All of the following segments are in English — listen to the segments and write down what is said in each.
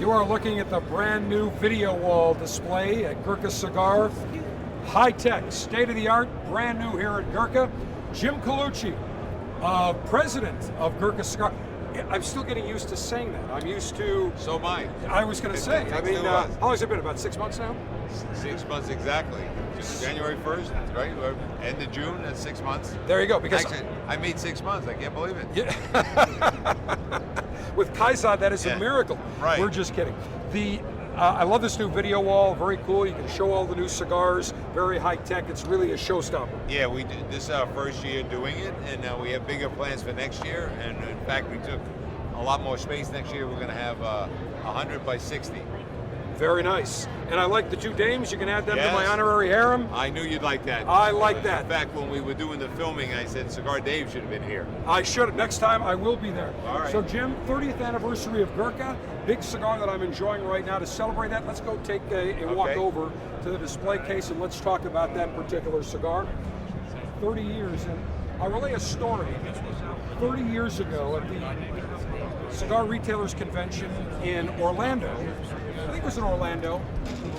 You are looking at the brand new video wall display at Gurkha Cigar. High-tech, state-of-the-art, brand new here at Gurkha. Jim Colucci, president of Gurkha Cigar. I'm still getting used to saying that. I'm used to... So am I. I was going to say, I mean, how long has it been? About 6 months now? 6 months exactly. January 1st, right? End of June, that's 6 months. There you go. Because actually, I made 6 months. I can't believe it. Yeah. With Kaiser, that is a miracle. Right. We're just kidding. I love this new video wall. Very cool. You can show all the new cigars. Very high tech. It's really a showstopper. Yeah, we did. This is our first year doing it, and we have bigger plans for next year. And in fact, we took a lot more space next year. We're going to have 100 by 60. Very nice. And I like the two dames. You can add them Yes. to my honorary harem. I knew you'd like that. I like that. In fact, when we were doing the filming, I said Cigar Dave should have been here. I should. Next time, I will be there. All right. So, Jim, 30th anniversary of Gurkha. Big cigar that I'm enjoying right now. To celebrate that, let's go take a walk over to the display case and let's talk about that particular cigar. 30 years, and I'll relay a story. 30 years ago at the Cigar Retailers Convention in Orlando, I think it was in Orlando,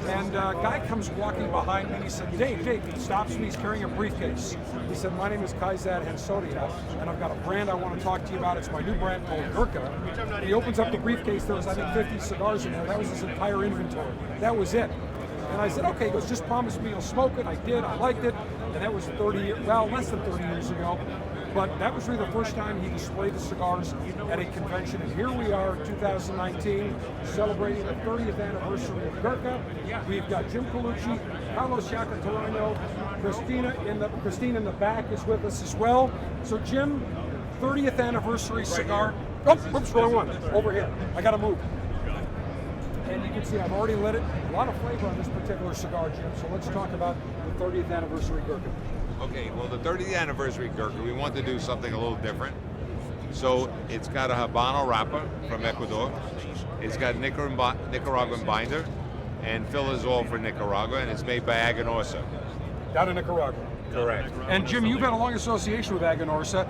and a guy comes walking behind me and he said, Dave, he stops me, he's carrying a briefcase. He said, my name is Kaizad Hensodia, and I've got a brand I want to talk to you about. It's my new brand called Gurkha. He opens up the briefcase, there was I think 50 cigars in there. That was his entire inventory. That was it. And I said, okay, he goes, just promise me you'll smoke it. I did, I liked it, and that was 30 years, well, less than 30 years ago. But that was really the first time he displayed the cigars at a convention. And here we are, 2019, celebrating the 30th anniversary of Gurkha. We've got Jim Colucci, Carlos Yacatorino, Christine in the back is with us as well. So Jim, 30th anniversary cigar. Oh, whoops, wrong one. Over here. I got to move. And you can see I've already lit it. A lot of flavor on this particular cigar, Jim. So let's talk about the 30th anniversary Gurkha. Okay, well, the 30th anniversary Gurkha, we want to do something a little different. So it's got a Habano wrapper from Ecuador. It's got Nicaraguan binder and fillers all for Nicaragua, and it's made by Aganorsa. Down in Nicaragua. Correct. And Jim, you've had a long association with Aganorsa.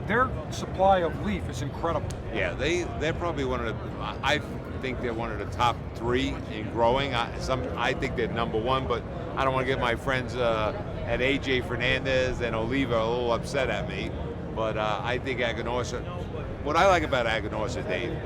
Their supply of leaf is incredible. Yeah, they're probably one of the, I think they're one of the top 3 in growing. I think they're number 1, but I don't want to get my friends at AJ Fernandez and Oliva a little upset at me. But I think Aganorsa, what I like about Aganorsa, Dave,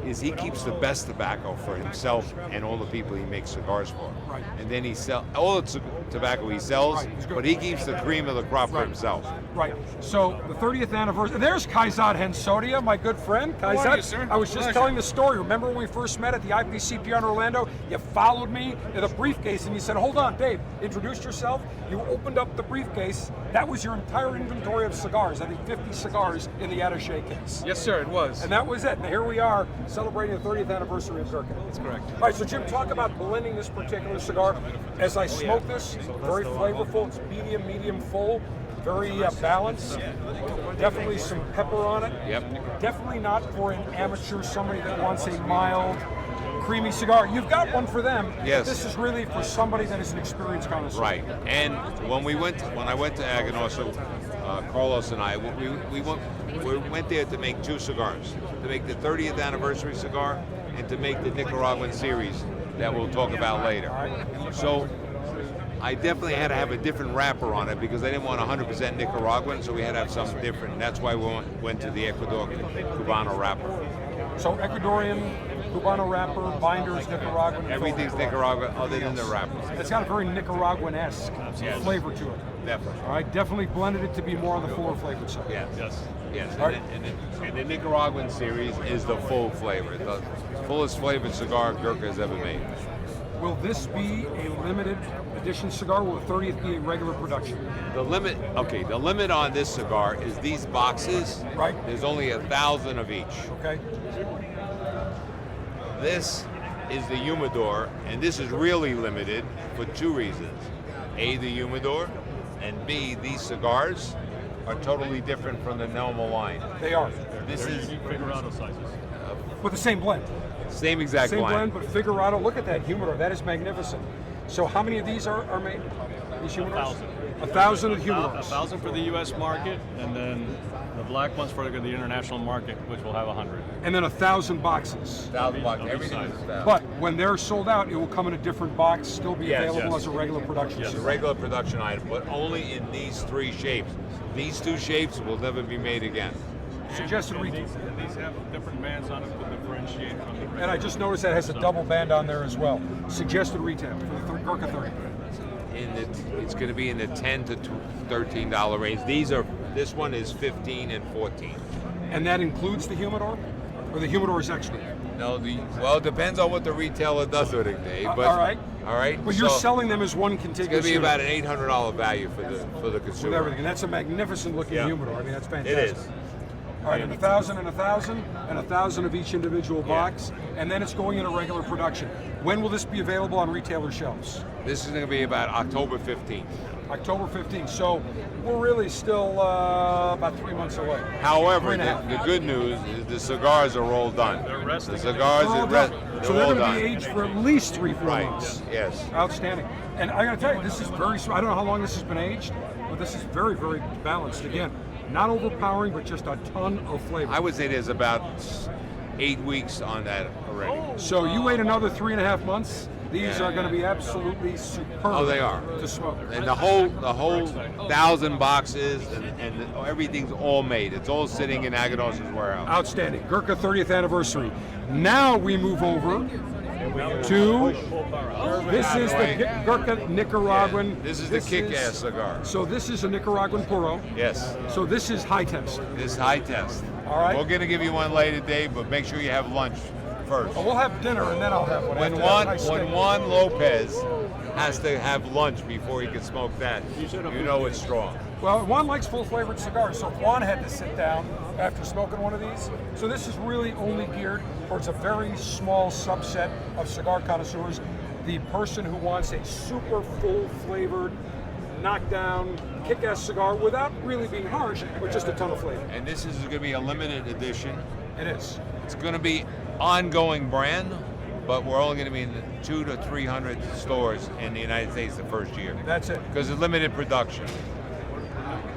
is he keeps the best tobacco for himself and all the people he makes cigars for. Right. And then he sells all the tobacco he sells, but he keeps the cream of the crop for himself. Right. So the 30th anniversary. There's Kaizad Hensodia, my good friend. How are you, sir? I was just telling the story. Remember when we first met at the IPCPR in Orlando? You followed me in a briefcase and you said, hold on, Dave, introduced yourself. You opened up the briefcase. That was your entire inventory of cigars. I think 50 cigars in the attaché case. Yes, sir, it was. And that was it. And here we are celebrating the 30th anniversary of Gurkha. That's correct. All right, so Jim, talk about blending this particular cigar. As I smoke this, very flavorful. It's medium full. Very balanced. Definitely some pepper on it. Yep. Definitely not for an amateur, somebody that wants a mild, creamy cigar. You've got one for them. Yes. This is really for somebody that is an experienced connoisseur. Right. And when I went to Aganorsa, Carlos and I, we went there to make 2 cigars, to make the 30th anniversary cigar and to make the Nicaraguan series that we'll talk about later. So I definitely had to have a different wrapper on it because I didn't want 100% Nicaraguan, so we had to have something different. That's why we went to the Ecuador Cubano wrapper. So Ecuadorian, Cubano wrapper, binders, Nicaraguan. Everything's Nicaraguan other than the wrapper. It's got a very Nicaraguan-esque flavor to it. Definitely. All right, definitely blended it to be more on the fuller flavored side. Yeah. Yes. All right. And the Nicaraguan series is the full flavor, the fullest flavored cigar Gurkha has ever made. Will this be a limited edition cigar? Will the 30th be a regular production? The limit on this cigar is these boxes. Right. There's only 1,000 of each. Okay. This is the humidor, and this is really limited for 2 reasons. A, the humidor, and B, these cigars are totally different from the normal line. They are. This is Figurado sizes. With the same blend. same exact Same line. blend, but Figurado. Look at that humidor. That is magnificent. So how many of these are made? These humidors? 1,000. 1,000 of humidors. 1,000 for the U.S. market, and then the black one's for the international market, which will have 100. And then 1,000 boxes. $1,000. Everything is $1,000. But when they're sold out, it will come in a different box, still be Yes, available yes. as a regular production. It's a regular production item, but only in these 3 shapes. These 2 shapes will never be made again. Suggested retail. These have different bands on them to differentiate from the And I just noticed that has a double band on there as well. Suggested retail for the Gurkha 30. It's going to be in the $10 to $13 range. This one is 15 and 14. And that includes the humidor? Or the humidor is extra? No, well, it depends on what the retailer does with it, Dave. But, all right. All right. But you're So selling them as one it's contiguous going to be unit about an $800 value for the with consumer. everything. And that's a magnificent looking Yeah. humidor. I mean, that's fantastic. It is. All right, and 1,000 and 1,000 and 1,000 of each individual box, and then it's going into regular production. When will this be available on retailer shelves? This is going to be about October 15th. October 15th. So we're really still about 3 months away. However, 3.5. the good news is the cigars are all done. They're resting. The cigars They're all are done. they're So they're all going to done. be aged for at least 3-4 Right. months. Yes. Outstanding. And I got to tell you, this is very. I don't know how long this has been aged, but this is very, very balanced. Again, not overpowering, but just a ton of flavor. I would say there's about 8 weeks on that already. So you wait another 3.5 months. These Yeah. are going to be absolutely superb. Oh, they are. To smoke. And the whole 1,000 boxes and everything's all made. It's all sitting in Aganorsa's warehouse. Outstanding. Gurkha 30th anniversary. Now we move over to. This is the Gurkha Nicaraguan. Yeah, this is the kick-ass cigar. So this is a Nicaraguan puro. Yes. So this is high test. This is high test. All right. We're going to give you one later, Dave, but make sure you have lunch first. Well, we'll have dinner and then I'll have one. When after that. Juan, Nice when steak. Juan Lopez has to have lunch before he can smoke that, you know it's strong. Well, Juan likes full flavored cigars, so Juan had to sit down after smoking one of these. So this is really only geared towards a very small subset of cigar connoisseurs. The person who wants a super full flavored, knockdown, kick-ass cigar without really being harsh, but just a ton of flavor. And this is going to be a limited edition. It is. It's going to be ongoing brand, but we're only going to be in 200 to 300 stores in the United States the first year That's it. because it's limited production.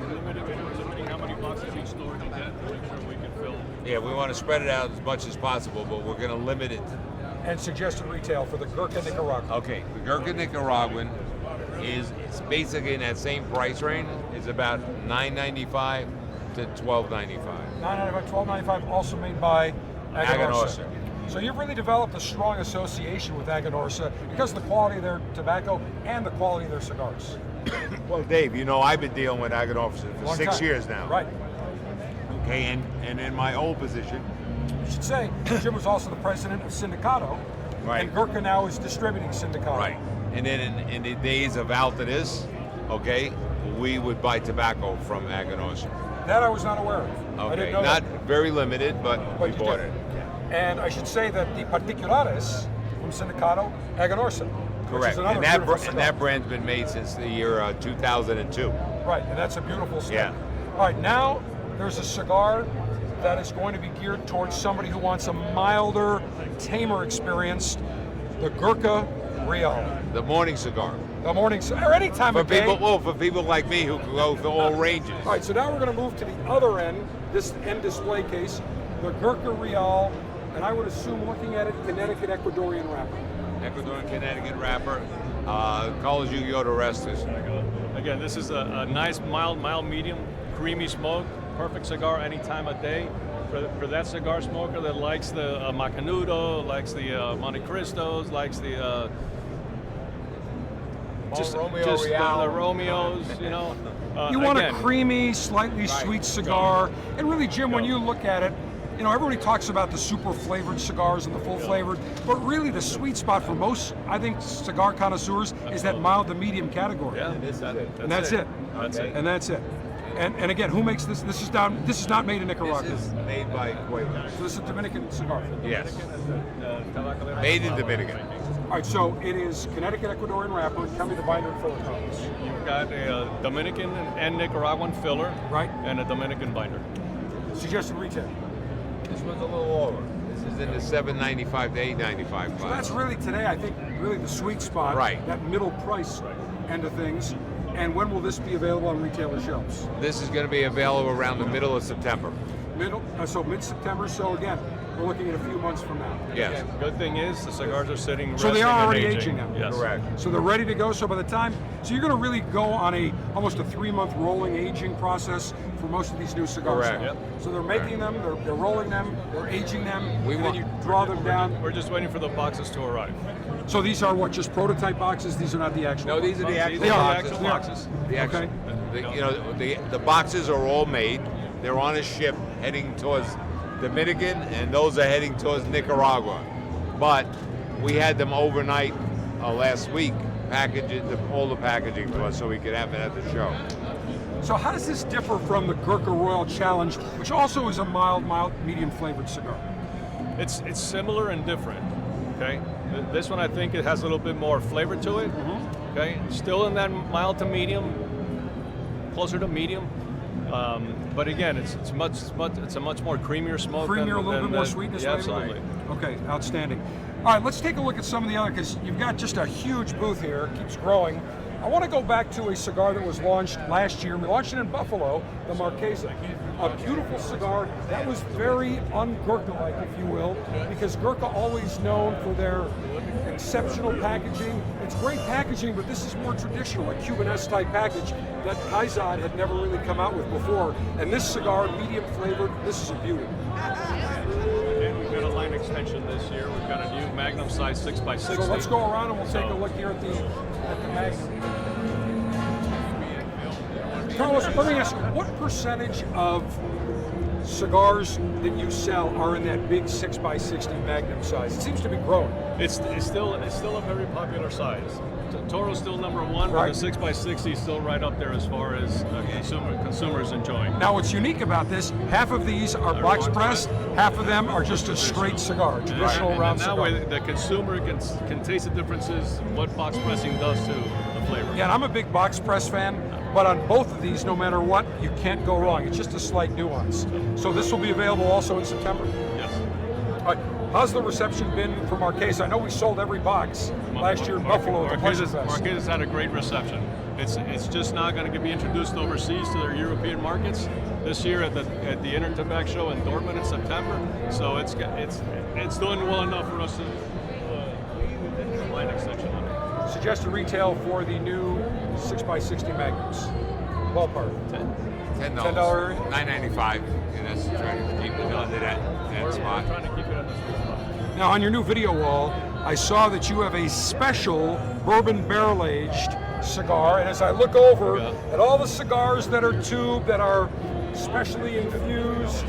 limiting how many boxes each store can get, make sure we can fill. Yeah, we want to spread it out as much as possible, but we're going to limit it. And suggested retail for the Gurkha Nicaraguan. Okay, the Gurkha Nicaraguan it's basically in that same price range. It's about $9.95 to $12.95. $9.95, $12.95, also made by Aganorsa. So you've really developed a strong association with Aganorsa because of the quality of their tobacco and the quality of their cigars. Well, Dave, you know I've been dealing with Aganorsa for Long 6 time. years now. Right. Okay, and in my old position, You should say Jim was also the president of Sindicato, Right. and Gurkha now is distributing Sindicato. right, and then in the days of Altadis, okay, we would buy tobacco from Aganorsa. That I was not aware of. I Okay, didn't know not that. very limited, but we you bought did. it. And I should say that the Particulares from Sindicato, Aganorsa. Which Correct, is another and that, beautiful and cigar. that brand's been made since the year 2002. Right, and that's a beautiful stick. Yeah. All right, now there's a cigar that is going to be geared towards somebody who wants a milder, tamer experience, the Gurkha Real. The morning cigar. The morning, or any time For of day. people, well, for people like me who can go for all ranges. All right, so now we're going to move to the other end, this end display case, the Gurkha Real, and I would assume, looking at it, Connecticut Ecuadorian wrapper. Ecuadorian Connecticut wrapper. Carlos Yoda Restos. Again, this is a nice, mild, medium, creamy smoke. Perfect cigar any time of day. For that cigar smoker that likes the Macanudo, likes the Monte Cristos, likes the Romeo Real. the Romeos, you know. You want again, a creamy, slightly sweet cigar. And really, Jim, when you look at it, you know, everybody talks about the super flavored cigars and the full flavored, but really the sweet spot for most, I think, cigar connoisseurs is that mild to medium category. Yeah, And that's it. That's it. And that's it. And again, who makes this? This is not made in Nicaragua. This is made by Cueva. So this is a Dominican cigar. Yes. Made in Dominican. All right, so it is Connecticut Ecuadorian wrapper. Tell me the binder and filler combos. You've got a Dominican and Nicaraguan filler, Right. and a Dominican binder. Suggested retail. This one's a little over. This is in the $7.95 to $8.95 So class. that's really today, I think, really the sweet spot. Right. That middle price end of things. And when will this be available on retailer shelves? This is going to be available around the middle of September. So mid-September. So again, we're looking at a few months from now. Yes. Good thing is the cigars are sitting. So they resting are and already aging now. Yes. Correct. So they're ready to go. So by the time, so you're going to really go on almost a 3-month rolling aging process for most of these new cigars. Correct. Now. Yep. So they're making them, they're rolling them, they're aging them, We and then want- you draw them down. We're just waiting for the boxes to arrive. So these are what, just prototype boxes? These are not the actual. No, these are the actual They are. boxes. actual boxes. The actual, Okay. the boxes are all made. They're on a ship heading towards Dominican, and those are heading towards Nicaragua. But we had them overnight last week, all the packaging to us, so we could have it at the show. So how does this differ from the Gurkha Royal Challenge, which also is a mild, medium flavored cigar? It's similar and different. Okay. This one I think it has a little bit more flavor to it. Okay. Still in that mild to medium, closer to medium. But again, it's a much more creamier smoke. Creamier, a little bit more sweetness. Yeah, maybe? absolutely. Okay, outstanding. All right, let's take a look at some of the other, because you've got just a huge booth here. It keeps growing. I want to go back to a cigar that was launched last year. We launched it in Buffalo, the Marchesa. A beautiful cigar that was very un-Gurkha-like, if you will, because Gurkha always known for their exceptional packaging. It's great packaging, but this is more traditional, a Cuban-esque type package that Kaizad had never really come out with before. And this cigar, medium flavored, this is a beauty. And we've got a line extension this year. We've got a new Magnum size 6x60. So let's go around and we'll take a look here at the Magnum. Carlos, let me ask you, what percentage of cigars that you sell are in that big 6x60 Magnum size? It seems to be growing. It's still a very popular size. Toro's still number one, Right. but the 6x60 is still right up there as far as consumers enjoying. Now, what's unique about this, half of these are box pressed, half of them are just a straight cigar, traditional and round that cigar. way the consumer can taste the differences, what box pressing does to the flavor. Yeah, and I'm a big box press fan, but on both of these, no matter what, you can't go wrong. It's just a slight nuance. So this will be available also in September. Yes. All right. How's the reception been for Marchesa? I know we sold every box last year in Buffalo at the Pleasure Fest. Marchesa's had a great reception. It's just not going to be introduced overseas to their European markets this year at the Intertobacco show in Dortmund in September. So it's doing well enough for us to line extension on it. Suggested retail for the new 6x60 Magnums. Ballpark. $10. $10. $9.95. And that's trying to keep it under that We're spot. trying to keep it on the sweet spot. Now, on your new video wall, I saw that you have a special bourbon barrel-aged cigar, and as I look over Yeah. at all the cigars that are tubed, that are specially infused,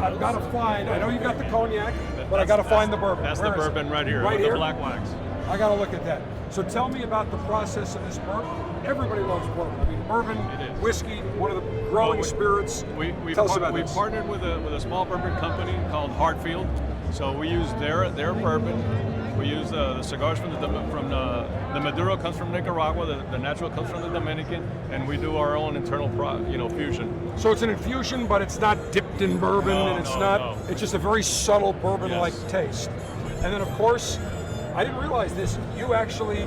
I've got to find, I know you've got the cognac, but I got to find the bourbon. That's Where the is it? bourbon right here, Right with here? the black wax. I got to look at that. So tell me about the process of this bourbon. Everybody loves bourbon. I mean, bourbon, It is. whiskey, one of the growing spirits. Tell us about we this. partnered with a small bourbon company called Hartfield. So we use their bourbon. We use the cigars from the Maduro comes from Nicaragua. The natural comes from the Dominican, and we do our own internal fusion. So it's an infusion, but it's not dipped in bourbon, No, and it's no, not. no. It's just a very subtle bourbon-like Yes. taste. And then, of course, I didn't realize this. You actually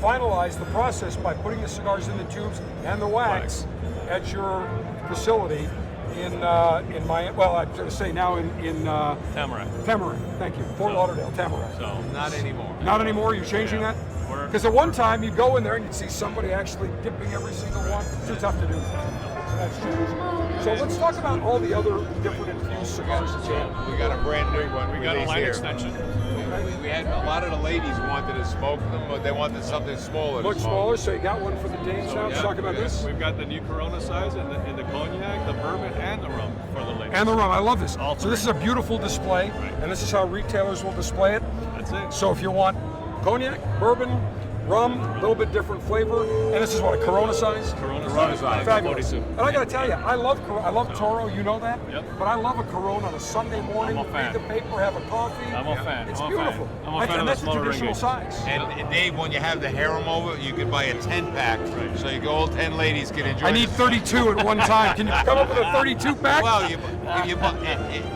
finalized the process by putting the cigars in the tubes and the wax at your facility in Miami. Well, I'm going to say now in Tamarack. Tamarack. Thank you, Fort Lauderdale, Tamarack. So Not anymore. Not anymore. You're changing Yeah. that. We're- Because at one time you'd go in there and you'd see somebody actually dipping every single one. Too tough to do. So that's changed. So let's talk about all the other different infused cigars that you have. We got a brand new one. we got a released line here. extension. We had a lot of the ladies wanted to smoke them, but they wanted something smaller. to Much smoke. smaller, so you got one for the dames now. Let's yeah, talk about this. We've got the new Corona size and the cognac, the bourbon, and the rum for the ladies. And the rum, I love this. All So this is a beautiful display, Right. and this is how retailers will display it. That's it. So if you want cognac, bourbon, rum, a little bit different flavor, and this is what, a Corona size? Corona Corona size. size. Fabulous. 42. And I got to tell you, I love Toro. You know that. Yep. But I love a Corona on a Sunday morning. I'm a fan. Read the paper, have a coffee. I'm a fan. It's I'm a fan. beautiful. I'm a fan of And the that's the smaller traditional ring size. And Dave, when you have the harem over, you can buy a 10-pack, so you all 10 ladies can enjoy. I need this. 32 at one time. Can you come up with a 32 pack? Well, if you buy,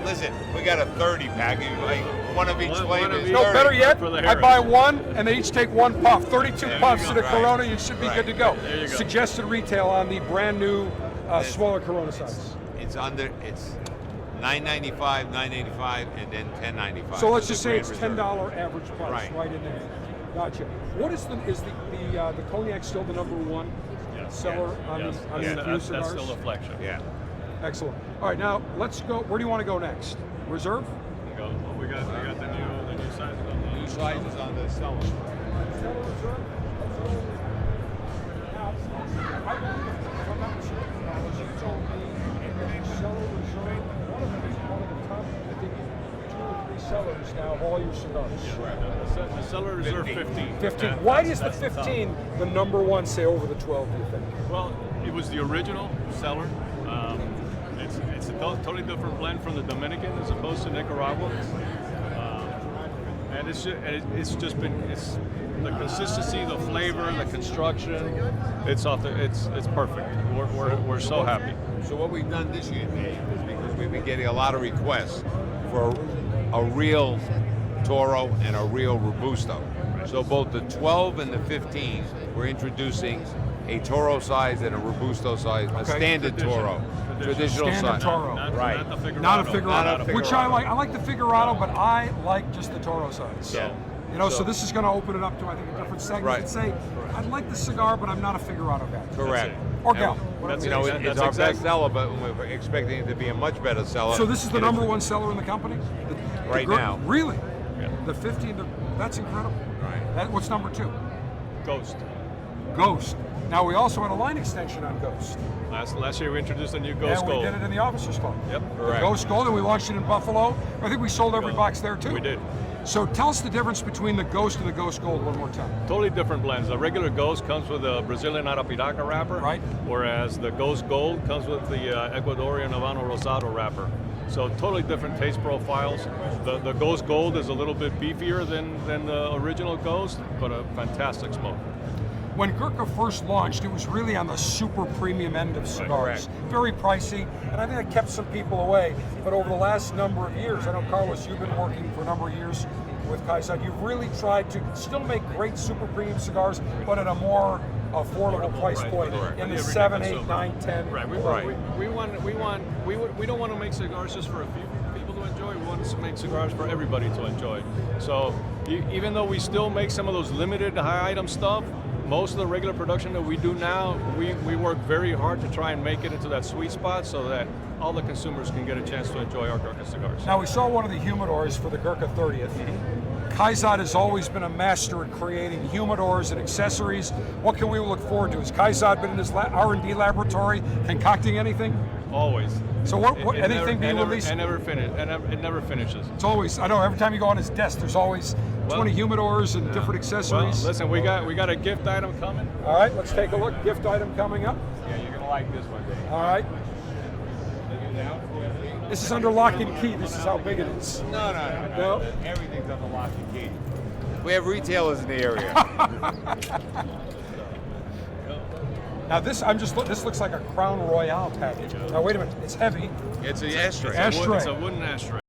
listen, we got a 30-pack. one of each One flavor. of is each. No, 30. better yet, For the I buy heritage. one and they each take one puff. 32 There puffs you to go. the Right. Corona, you should be Right. good to go. There you go. Suggested retail on the brand new smaller Corona size. It's $9.95, $9.85, and then $10.95. So let's for just the say it's Grand Reserve. $10 average price Right. in there. Gotcha. What is the cognac still the number one seller on Yes, the infused that's cigars? still a flagship. Yeah. Excellent. All right, now let's go. Where do you want to go next? Reserve? Well, we got the new sizes on the New sizes on the cellar. Sellers now of all your cigars. The cellar reserve 15. 15. That- Why that's- is the that's top. 15 the number one, say, over the 12, do you think? Well, it was the original cellar. It's a totally different blend from the Dominican as opposed to Nicaraguan. And it's just been the consistency, the flavor, the construction. It's perfect. We're so happy. So what we've done this year, Dave, is because we've been getting a lot of requests for a real Toro and a real Robusto. So both the 12 and the 15, we're introducing a Toro size and a Robusto size, a standard Toro, traditional Standard size. Toro. Right. Not the Figurado. Not a Figurado, Not a which I Figurado. like. I like the Figurado, but I like just the Toro size. Yeah. You know, so So- this is going to open it up to, I think, a different segment. Right. You could say, I'd like the cigar, but I'm not a Figurado guy. Correct. Or And, gal. That's You know, it. it's That's our exact- best seller, but we're expecting it to be a much better seller. So this is the And number it's- one seller in the company? Right now. Really? Yeah. The 15, that's incredible. Right. What's number two? Ghost. Ghost. Now, we also had a line extension on Ghost. Last year we introduced a new Ghost And we Gold. did it in the Officers Club. Yep. The Correct. Ghost Gold, and we launched it in Buffalo. I think we sold every box there, too. We did. So tell us the difference between the Ghost and the Ghost Gold one more time. Totally different blends. The regular Ghost comes with a Brazilian Arapiraca wrapper, Right. whereas the Ghost Gold comes with the Ecuadorian Habano Rosado wrapper. So totally different taste profiles. The Ghost Gold is a little bit beefier than the original Ghost, but a fantastic smoke. When Gurkha first launched, it was really on the super premium end of cigars. Correct. Very pricey, and I think it kept some people away. But over the last number of years, I know, Carlos, you've been working for a number of years with Kaisai. You've really tried to still make great super premium cigars, but at a more affordable price Right, point correct. in the Everyday 7, 8, consumer. 9, 10. Right. We don't want to make cigars just for a few people to enjoy. We want to make cigars for everybody to enjoy. So even though we still make some of those limited high item stuff, most of the regular production that we do now, we work very hard to try and make it into that sweet spot so that all the consumers can get a chance to enjoy our Gurkha cigars. Now, we saw one of the humidors for the Gurkha 30th. Kaizad has always been a master at creating humidors and accessories. What can we look forward to? Has Kaizad been in his R&D laboratory concocting anything? Always. So anything being released? It never finishes. It's always, I know every time you go on his desk, there's always 20 humidors and different Well, accessories. listen, we got a gift item coming. All right, let's take a look. Gift item coming up. Yeah, you're gonna like this one, Dave. All right. This is under lock and key. This is how big it is. No. No? Everything's on the lock and key. We have retailers in the area. Now this looks like a Crown Royale package. Now wait a minute, it's heavy. It's an ashtray. Ashtray. It's a wooden ashtray.